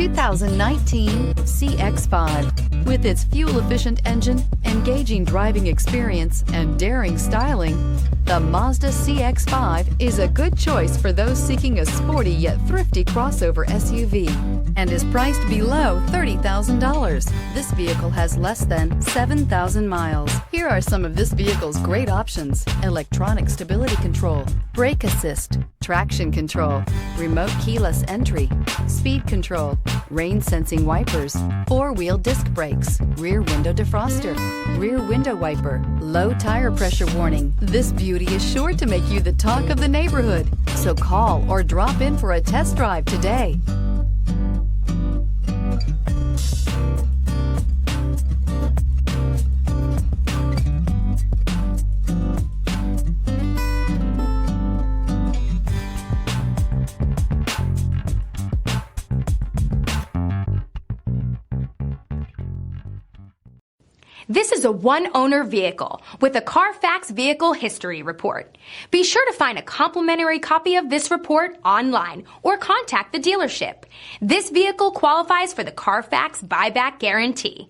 2019 CX-5. With its fuel-efficient engine, engaging driving experience, and daring styling, the Mazda CX-5 is a good choice for those seeking a sporty yet thrifty crossover SUV and is priced below $30,000. This vehicle has less than 7,000 miles. Here are some of this vehicle's great options: electronic stability control, brake assist, traction control, remote keyless entry, speed control, rain sensing wipers, four-wheel disc brakes, rear window defroster, rear window wiper, low tire pressure warning. This beauty is sure to make you the talk of the neighborhood. So call or drop in for a test drive today. This is a one-owner vehicle with a Carfax Vehicle History Report. Be sure to find a complimentary copy of this report online or contact the dealership. This vehicle qualifies for the Carfax Buyback Guarantee.